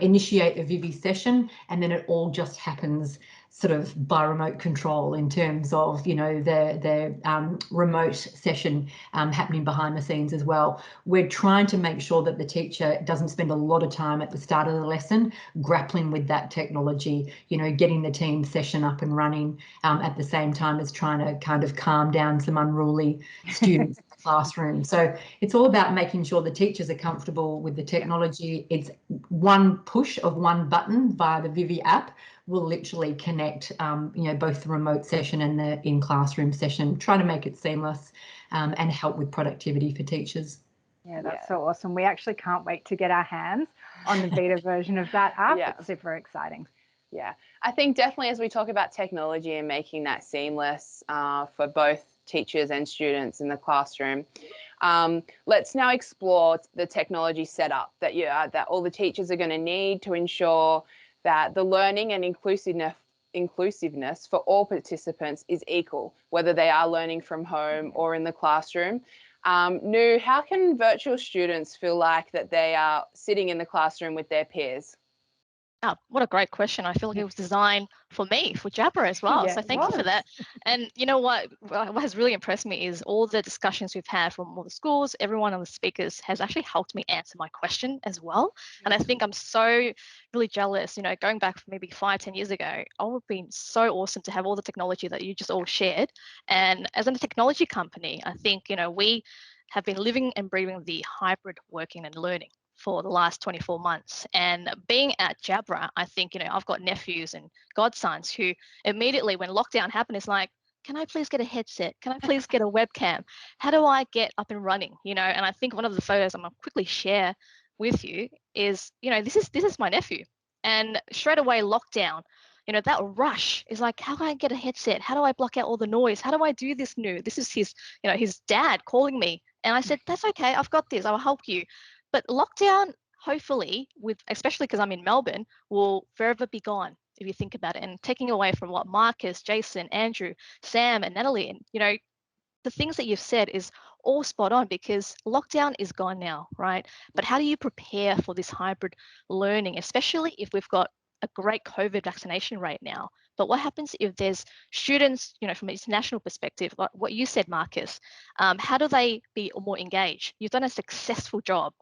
initiate a Vivi session, and then it all just happens sort of by remote control in terms of, you know, the remote session happening behind the scenes as well. We're trying to make sure that the teacher doesn't spend a lot of time at the start of the lesson grappling with that technology, you know, getting the team session up and running at the same time as trying to kind of calm down some unruly students in the classroom. So it's all about making sure the teachers are comfortable with the technology. It's one push of one button via the Vivi app will literally connect, you know, both the remote session and the in-classroom session, trying to make it seamless and help with productivity for teachers. Yeah, that's so awesome. We actually can't wait to get our hands on the beta version of that app. It's super exciting. Yeah, I think definitely as we talk about technology and making that seamless for both teachers and students in the classroom, let's now explore the technology setup that that all the teachers are going to need to ensure that the learning and inclusiveness for all participants is equal, whether they are learning from home or in the classroom. Nu, how can virtual students feel like that they are sitting in the classroom with their peers? Oh, what a great question. I feel like it was designed for me, for Jabra as well. Yeah, so thank you for that. And you know what has really impressed me is all the discussions we've had from all the schools, everyone on the speakers has actually helped me answer my question as well. And I think I'm so really jealous, you know, going back maybe 5-10 years ago, it would have been so awesome to have all the technology that you just all shared. And as a technology company, I think, you know, we have been living and breathing the hybrid working and learning for the last 24 months. And being at Jabra, I think, you know, I've got nephews and godsons who immediately when lockdown happened, is like, can I please get a headset? Can I please get a webcam? How do I get up and running? You know, and I think one of the photos I'm gonna quickly share with you is, you know, this is my nephew. And straight away lockdown, you know, that rush is like, how can I get a headset? How do I block out all the noise? How do I do this new? This is his, you know, his dad calling me. And I said, that's okay, I've got this, I'll help you. But lockdown, hopefully, with especially because I'm in Melbourne, will forever be gone if you think about it. And taking away from what Marcus, Jason, Andrew, Sam, and Natalie, and you know, the things that you've said is all spot on because lockdown is gone now, right? But how do you prepare for this hybrid learning, especially if we've got a great COVID vaccination rate now? But what happens if there's students, you know, from an international perspective, like what you said, Marcus, how do they be more engaged? You've done a successful job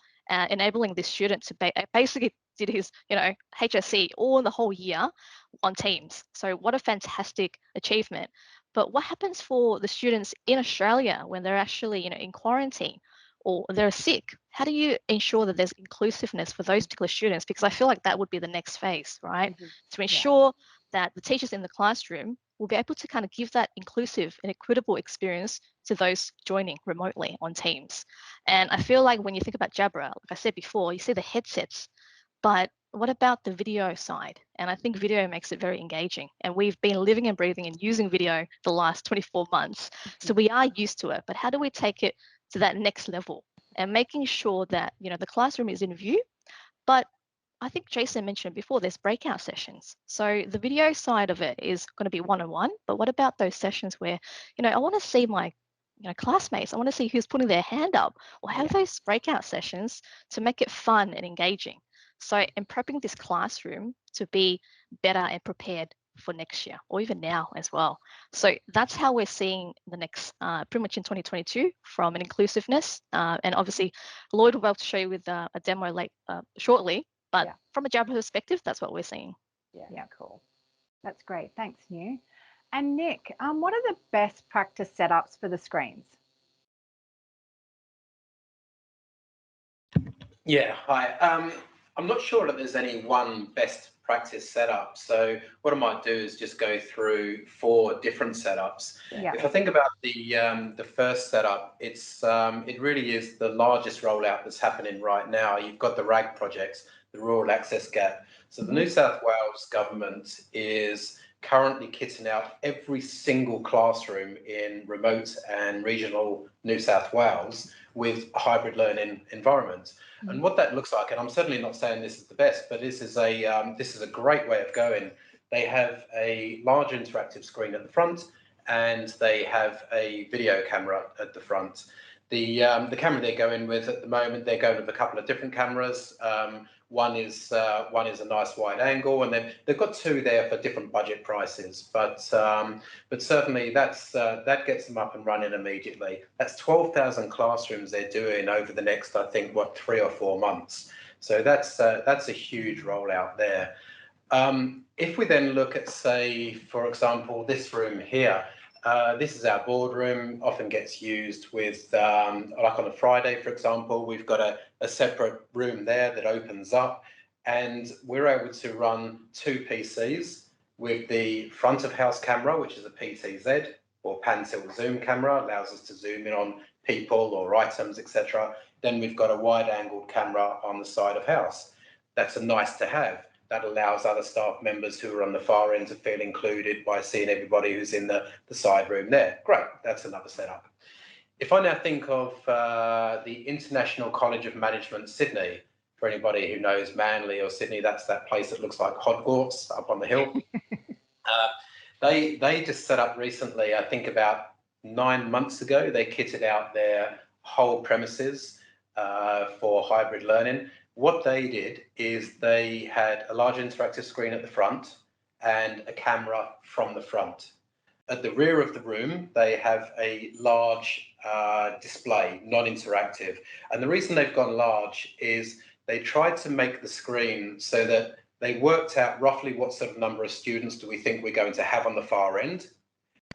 enabling this student to basically did his, you know, HSC all in the whole year on Teams. So what a fantastic achievement. But what happens for the students in Australia when they're actually, you know, in quarantine or they're sick? How do you ensure that there's inclusiveness for those particular students? Because I feel like that would be the next phase, right? To ensure that the teachers in the classroom will be able to kind of give that inclusive and equitable experience to those joining remotely on Teams. And I feel like when you think about Jabra, like I said before, you see the headsets, but what about the video side? And I think video makes it very engaging. And we've been living and breathing and using video the last 24 months. So we are used to it. But how do we take it to that next level and making sure that, the classroom is in view. But I think Jason mentioned before, there's breakout sessions. So the video side of it is going to be one-on-one, but what about those sessions where, I want to see my classmates, I want to see who's putting their hand up, or have those breakout sessions to make it fun and engaging. So in prepping this classroom to be better and prepared for next year, or even now as well. So that's how we're seeing the next, pretty much in 2022, from an inclusiveness. And obviously, Lloyd will be able to show you with a demo shortly. But from a Jabra perspective, that's what we're seeing. Yeah, cool. That's great. Thanks, New. And Nick, what are the best practice setups for the screens? Yeah, hi. I'm not sure that there's any one best practice setup. So what I might do is just go through 4 different setups. Yeah. If I think about the first setup, it really is the largest rollout that's happening right now. You've got the RAG projects, the Rural Access Gap. So the New South Wales government is currently kitting out every single classroom in remote and regional New South Wales with a hybrid learning environment. And what that looks like, and I'm certainly not saying this is the best, but this is a great way of going. They have a large interactive screen at the front, and they have a video camera at the front. The camera they're going with at the moment, they're going with a couple of different cameras. One is a nice wide angle, and they've got 2 there for different budget prices. But certainly that gets them up and running immediately. That's 12,000 classrooms they're doing over the next, I think, 3 or 4 months. So that's a huge rollout there. If we then look at, say, for example, this room here. This is our boardroom, often gets used with, like on a Friday, for example, we've got a separate room there that opens up, and we're able to run 2 PCs with the front of house camera, which is a PTZ or pan tilt zoom camera, allows us to zoom in on people or items, etc. Then we've got a wide angled camera on the side of house. That's a nice to have. That allows other staff members who are on the far end to feel included by seeing everybody who's in the side room there. Great, that's another setup. If I now think of the International College of Management, Sydney, for anybody who knows Manly or Sydney, that's that place that looks like Hogwarts up on the hill. They just set up recently, I think about 9 months ago, they kitted out their whole premises for hybrid learning. What they did is they had a large interactive screen at the front and a camera from the front. At the rear of the room, they have a large display, non-interactive. And the reason they've gone large is they tried to make the screen so that they worked out roughly what sort of number of students do we think we're going to have on the far end.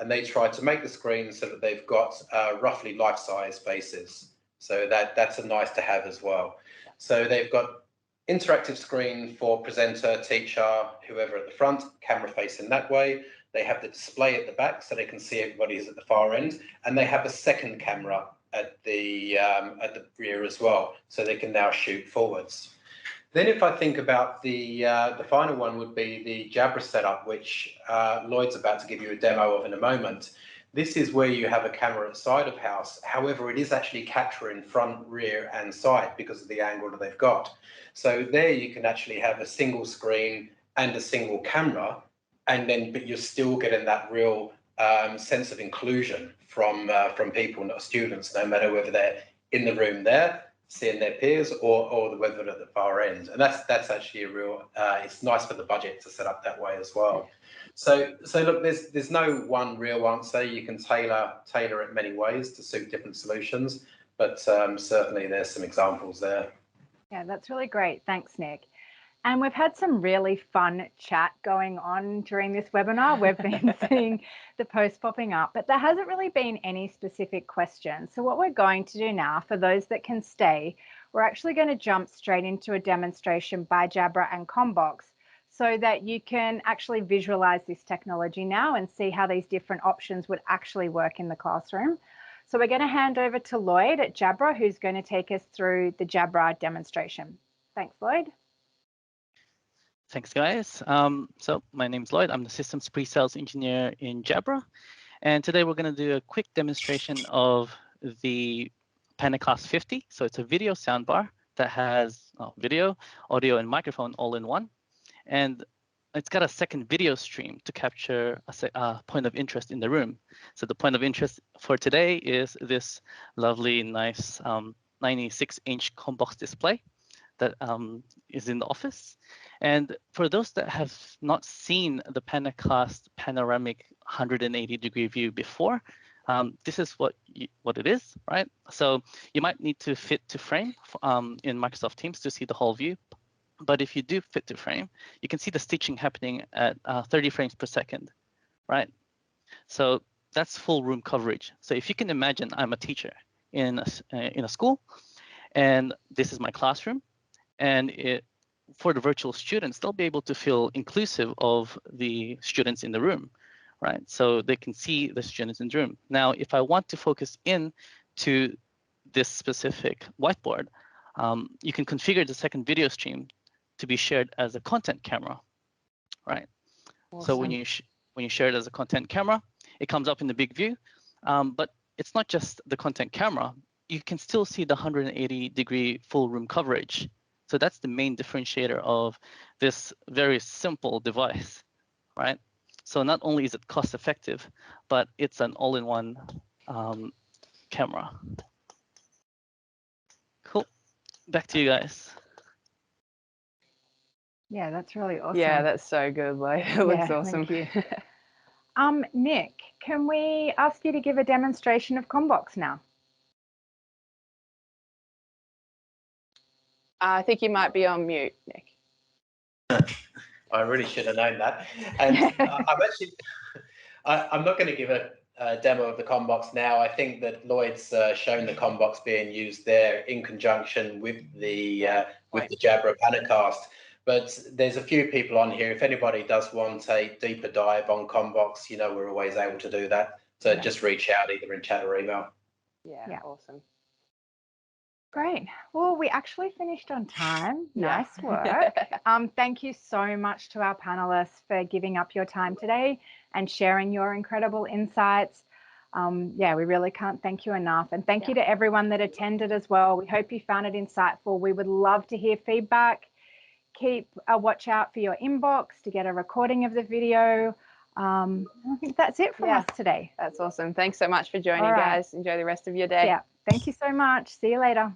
And they tried to make the screen so that they've got roughly life-size bases. So that's a nice to have as well. So they've got interactive screen for presenter, teacher, whoever at the front, camera facing that way. They have the display at the back so they can see everybody who's at the far end, and they have a second camera at the rear as well, so they can now shoot forwards. Then if I think about the final one would be the Jabra setup, which Lloyd's about to give you a demo of in a moment. This is where you have a camera at side of house. However, it is actually capturing front, rear and side because of the angle that they've got. So there you can actually have a single screen and a single camera, but you're still getting that real sense of inclusion from people, not students, no matter whether they're in the room there, seeing their peers, or whether they're at the far end. And that's actually a real, it's nice for the budget to set up that way as well. So look, there's no one real answer. You can tailor it many ways to suit different solutions, but certainly there's some examples there. Yeah, that's really great. Thanks, Nick. And we've had some really fun chat going on during this webinar. We've been seeing the posts popping up, but there hasn't really been any specific questions. So what we're going to do now, for those that can stay, we're actually going to jump straight into a demonstration by Jabra and Combox so that you can actually visualize this technology now and see how these different options would actually work in the classroom. So we're going to hand over to Lloyd at Jabra, who's going to take us through the Jabra demonstration. Thanks, Lloyd. Thanks, guys. So my name's Lloyd. I'm the Systems Pre-Sales Engineer in Jabra. And today we're going to do a quick demonstration of the Pentacast 50. So it's a video soundbar that has video, audio, and microphone all in one. And it's got a second video stream to capture a point of interest in the room. So the point of interest for today is this lovely, nice 96-inch COMBOX display that is in the office. And for those that have not seen the Pentacast panoramic 180-degree view before, this is what it is, right? So you might need to fit to frame in Microsoft Teams to see the whole view. But if you do fit to frame, you can see the stitching happening at 30 frames per second, right? So that's full room coverage. So if you can imagine, I'm a teacher in a school, and this is my classroom, and for the virtual students, they'll be able to feel inclusive of the students in the room, right? So they can see the students in the room. Now, if I want to focus in to this specific whiteboard, you can configure the second video stream to be shared as a content camera, right? Awesome. So when you share it as a content camera, it comes up in the big view, but it's not just the content camera. You can still see the 180-degree full room coverage. So that's the main differentiator of this very simple device, right? So not only is it cost effective, but it's an all-in-one camera. Cool. Back to you guys. Yeah, that's really awesome. Yeah, that's so good, Lloyd. It looks awesome. Thank you. Nick, can we ask you to give a demonstration of COMBOX now? I think you might be on mute, Nick. I really should have known that. And I'm not going to give a demo of the COMBOX now. I think that Lloyd's shown the COMBOX being used there in conjunction with the Jabra Pentacast. But there's a few people on here. If anybody does want a deeper dive on COMBOX, you know, we're always able to do that. So just reach out either in chat or email. Yeah, awesome. Great. Well, we actually finished on time. Yeah. Nice work. Thank you so much to our panelists for giving up your time today and sharing your incredible insights. Yeah, we really can't thank you enough. And thank you to everyone that attended as well. We hope you found it insightful. We would love to hear feedback. Keep a watch out for your inbox to get a recording of the video. I think that's it from us today. That's awesome. Thanks so much for joining, guys. Enjoy the rest of your day. Yeah, thank you so much. See you later.